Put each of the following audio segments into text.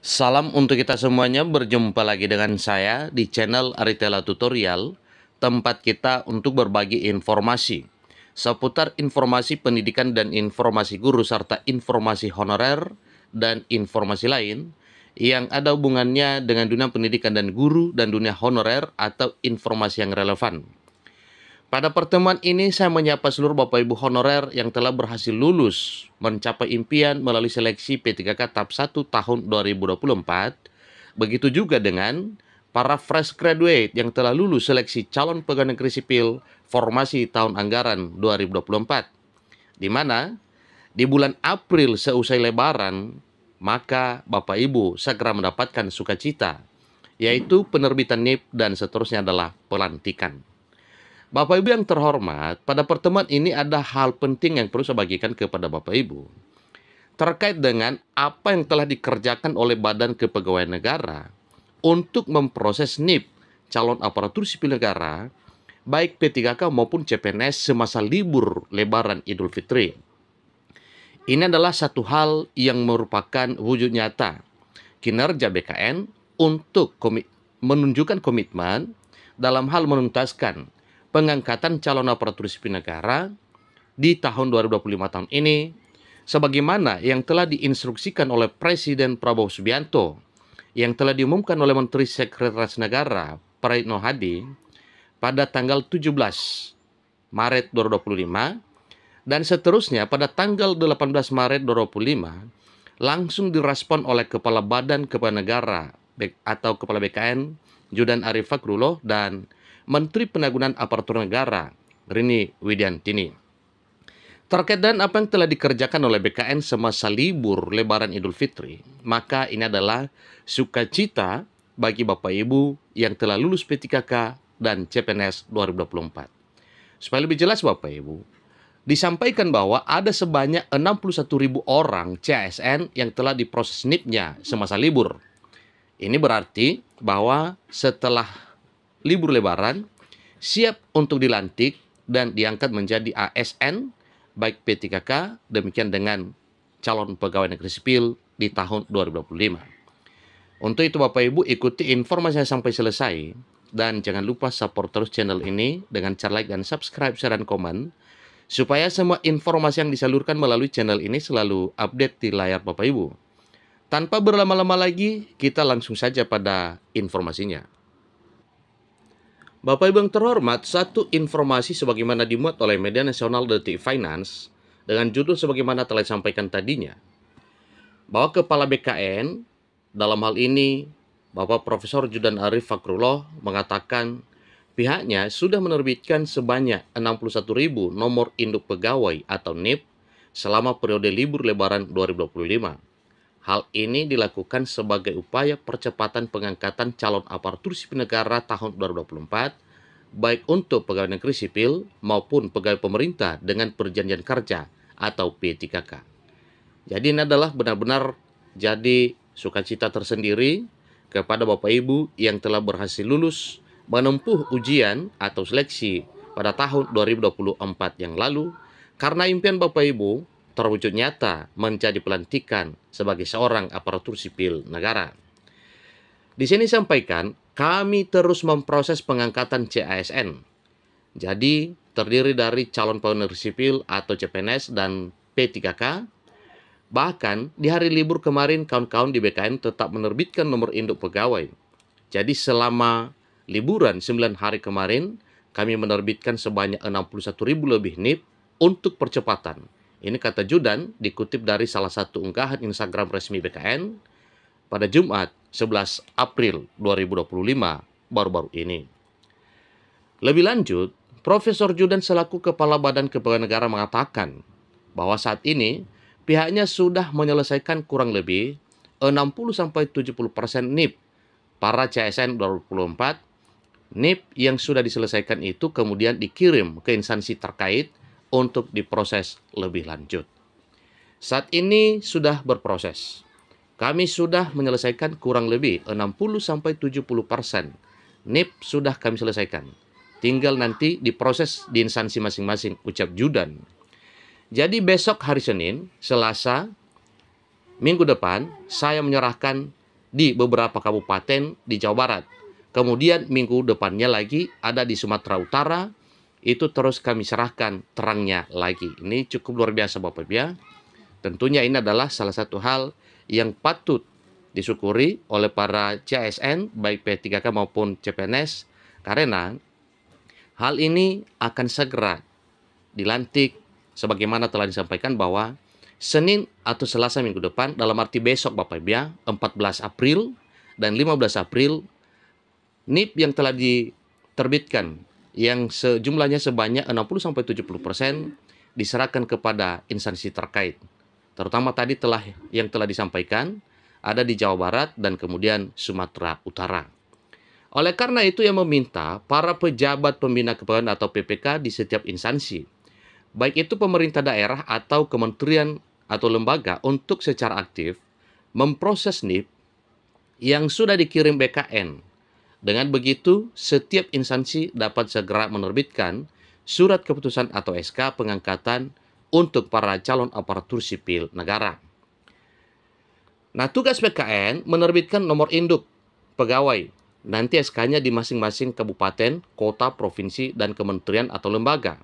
Salam untuk kita semuanya, berjumpa lagi dengan saya di channel Aritela Tutorial, tempat kita untuk berbagi informasi seputar informasi pendidikan dan informasi guru serta informasi honorer dan informasi lain yang ada hubungannya dengan dunia pendidikan dan guru dan dunia honorer atau informasi yang relevan. Pada pertemuan ini saya menyapa seluruh Bapak Ibu honorer yang telah berhasil lulus mencapai impian melalui seleksi P3K tahap 1 tahun 2024. Begitu juga dengan para fresh graduate yang telah lulus seleksi calon pegawai negeri sipil formasi tahun anggaran 2024. Di mana di bulan April seusai Lebaran, maka Bapak Ibu segera mendapatkan sukacita, yaitu penerbitan NIP dan seterusnya adalah pelantikan. Bapak Ibu yang terhormat, pada pertemuan ini ada hal penting yang perlu saya bagikan kepada Bapak Ibu terkait dengan apa yang telah dikerjakan oleh Badan Kepegawaian Negara untuk memproses NIP calon aparatur sipil negara baik P3K maupun CPNS semasa libur Lebaran Idul Fitri. Ini adalah satu hal yang merupakan wujud nyata kinerja BKN untuk menunjukkan komitmen dalam hal menuntaskan pengangkatan calon aparatur sipil negara di tahun 2025 tahun ini, sebagaimana yang telah diinstruksikan oleh Presiden Prabowo Subianto, yang telah diumumkan oleh Menteri Sekretaris Negara Praitno Hadi pada tanggal 17 Maret 2025, dan seterusnya pada tanggal 18 Maret 2025, langsung direspon oleh Kepala Badan Kepegawaian Negara atau Kepala BKN Judan Arif Fakrullah dan Menteri Penanggulangan Aparatur Negara Rini Widiantini. Terkait dengan apa yang telah dikerjakan oleh BKN semasa libur Lebaran Idul Fitri, maka ini adalah sukacita bagi Bapak Ibu yang telah lulus P3K dan CPNS 2024. Supaya lebih jelas Bapak Ibu, disampaikan bahwa ada sebanyak 61.000 orang CASN yang telah diproses NIP-nya semasa libur. Ini berarti bahwa setelah libur Lebaran siap untuk dilantik dan diangkat menjadi ASN baik P3K, demikian dengan calon pegawai negeri sipil di tahun 2025. Untuk itu Bapak Ibu ikuti informasi saya sampai selesai dan jangan lupa support terus channel ini dengan cara like dan subscribe, share dan komen supaya semua informasi yang disalurkan melalui channel ini selalu update di layar Bapak Ibu. Tanpa berlama-lama lagi, kita langsung saja pada informasinya. Bapak Ibu yang terhormat, satu informasi sebagaimana dimuat oleh media nasional Detik Finance dengan judul sebagaimana telah disampaikan tadinya, bahwa Kepala BKN dalam hal ini Bapak Profesor Judan Arif Fakrullah mengatakan pihaknya sudah menerbitkan sebanyak 61.000 nomor induk pegawai atau NIP selama periode libur Lebaran 2025. Hal ini dilakukan sebagai upaya percepatan pengangkatan calon aparatur sipil negara tahun 2024, baik untuk pegawai negeri sipil maupun pegawai pemerintah dengan perjanjian kerja atau P3K. Jadi ini adalah benar-benar jadi sukacita tersendiri kepada Bapak Ibu yang telah berhasil lulus menempuh ujian atau seleksi pada tahun 2024 yang lalu, karena impian Bapak Ibu terwujud nyata menjadi pelantikan sebagai seorang aparatur sipil negara. Di sini sampaikan, kami terus memproses pengangkatan CASN. Jadi, terdiri dari calon pegawai negeri sipil atau CPNS dan P3K. Bahkan, di hari libur kemarin, kawan-kawan di BKN tetap menerbitkan nomor induk pegawai. Jadi, selama liburan 9 hari kemarin, kami menerbitkan sebanyak 61.000 lebih NIP untuk percepatan. Ini kata Judan dikutip dari salah satu unggahan Instagram resmi BKN pada Jumat 11 April 2025 baru-baru ini. Lebih lanjut, Profesor Judan selaku Kepala Badan Kepegawaian Negara mengatakan bahwa saat ini pihaknya sudah menyelesaikan kurang lebih 60-70% NIP para CASN 2024. NIP yang sudah diselesaikan itu kemudian dikirim ke instansi terkait untuk diproses lebih lanjut. Saat ini sudah berproses. Kami sudah menyelesaikan kurang lebih 60-70%. NIP sudah kami selesaikan. Tinggal nanti diproses di instansi masing-masing, ucap Judan. Jadi besok hari Senin, Selasa, minggu depan, saya menyerahkan di beberapa kabupaten di Jawa Barat. Kemudian minggu depannya lagi ada di Sumatera Utara, itu terus kami serahkan terangnya lagi. Ini cukup luar biasa Bapak Ibu ya. Tentunya ini adalah salah satu hal yang patut disyukuri oleh para CASN, baik P3K maupun CPNS, karena hal ini akan segera dilantik sebagaimana telah disampaikan bahwa Senin atau Selasa minggu depan, dalam arti besok Bapak Ibu ya, 14 April dan 15 April, NIP yang telah diterbitkan yang sejumlahnya sebanyak 60-70% diserahkan kepada instansi terkait. Terutama tadi yang telah disampaikan ada di Jawa Barat dan kemudian Sumatera Utara. Oleh karena itu yang meminta para pejabat pembina kepegawaian atau PPK di setiap instansi, baik itu pemerintah daerah atau kementerian atau lembaga, untuk secara aktif memproses NIP yang sudah dikirim BKN. Dengan begitu, setiap instansi dapat segera menerbitkan surat keputusan atau SK pengangkatan untuk para calon aparatur sipil negara. Nah, tugas BKN menerbitkan nomor induk pegawai. Nanti SK-nya di masing-masing kabupaten, kota, provinsi, dan kementerian atau lembaga.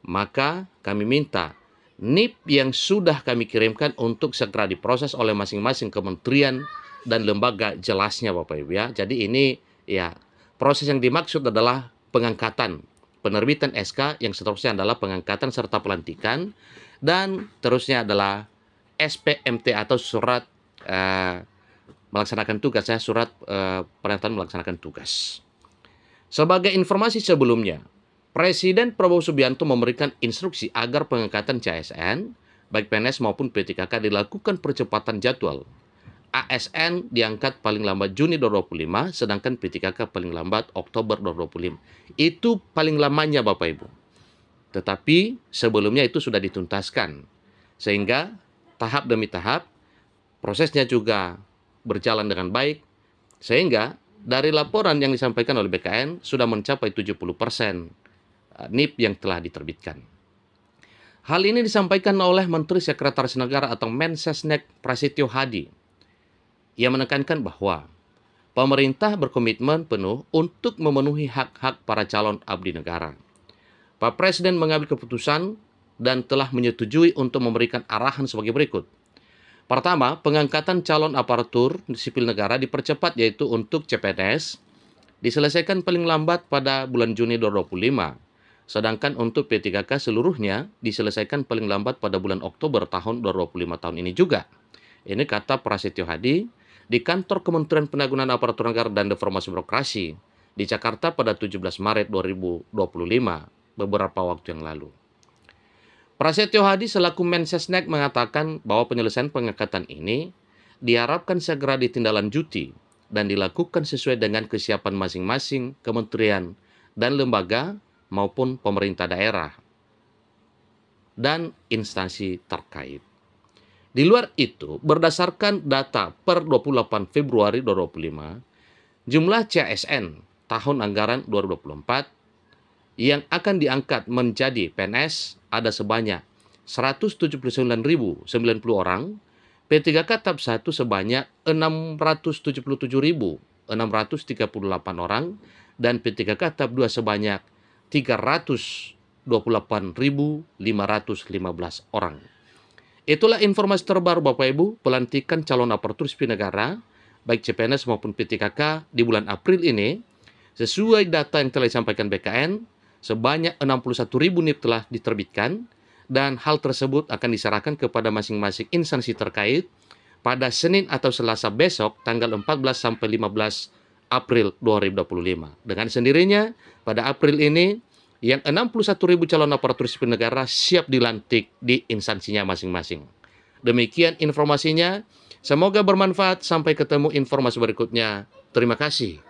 Maka kami minta NIP yang sudah kami kirimkan untuk segera diproses oleh masing-masing kementerian dan lembaga jelasnya Bapak Ibu ya. Jadi ini ya, proses yang dimaksud adalah pengangkatan, penerbitan SK, yang seterusnya adalah pengangkatan serta pelantikan, dan terusnya adalah SPMT atau surat melaksanakan tugas ya, surat pernyataan melaksanakan tugas. Sebagai informasi sebelumnya, Presiden Prabowo Subianto memberikan instruksi agar pengangkatan CASN, baik PNS maupun P3K, dilakukan percepatan jadwal. ASN diangkat paling lambat Juni 2025, sedangkan P3K paling lambat Oktober 2025. Itu paling lamanya Bapak Ibu. Tetapi sebelumnya itu sudah dituntaskan. Sehingga tahap demi tahap prosesnya juga berjalan dengan baik. Sehingga dari laporan yang disampaikan oleh BKN sudah mencapai 70% NIP yang telah diterbitkan. Hal ini disampaikan oleh Menteri Sekretaris Negara atau Mensesnek Prasetyo Hadi. Ia menekankan bahwa pemerintah berkomitmen penuh untuk memenuhi hak-hak para calon abdi negara. Pak Presiden mengambil keputusan dan telah menyetujui untuk memberikan arahan sebagai berikut. Pertama, pengangkatan calon aparatur sipil negara dipercepat, yaitu untuk CPNS diselesaikan paling lambat pada bulan Juni 2025. Sedangkan untuk P3K seluruhnya diselesaikan paling lambat pada bulan Oktober tahun 2025 tahun ini juga. Ini kata Prasetyo Hadi di kantor Kementerian Penanggulangan Aparatur Negara dan Reformasi Birokrasi di Jakarta pada 17 Maret 2025, beberapa waktu yang lalu. Prasetyo Hadi selaku Mensesnek mengatakan bahwa penyelesaian pengangkatan ini diharapkan segera ditindaklanjuti dan dilakukan sesuai dengan kesiapan masing-masing kementerian dan lembaga maupun pemerintah daerah dan instansi terkait. Di luar itu, berdasarkan data per 28 Februari 2025, jumlah CASN tahun anggaran 2024 yang akan diangkat menjadi PNS ada sebanyak 179.090 orang, P3K tahap 1 sebanyak 677.638 orang, dan P3K tahap 2 sebanyak 328.515 orang. Itulah informasi terbaru Bapak Ibu, pelantikan calon aparatur sipil negara, baik CPNS maupun P3K di bulan April ini, sesuai data yang telah disampaikan BKN, sebanyak 61.000 NIP telah diterbitkan, dan hal tersebut akan diserahkan kepada masing-masing instansi terkait pada Senin atau Selasa besok, tanggal 14 sampai 15 April 2025. Dengan sendirinya, pada April ini, yang 61.000 calon aparatur sipil negara siap dilantik di instansinya masing-masing. Demikian informasinya. Semoga bermanfaat. Sampai ketemu informasi berikutnya. Terima kasih.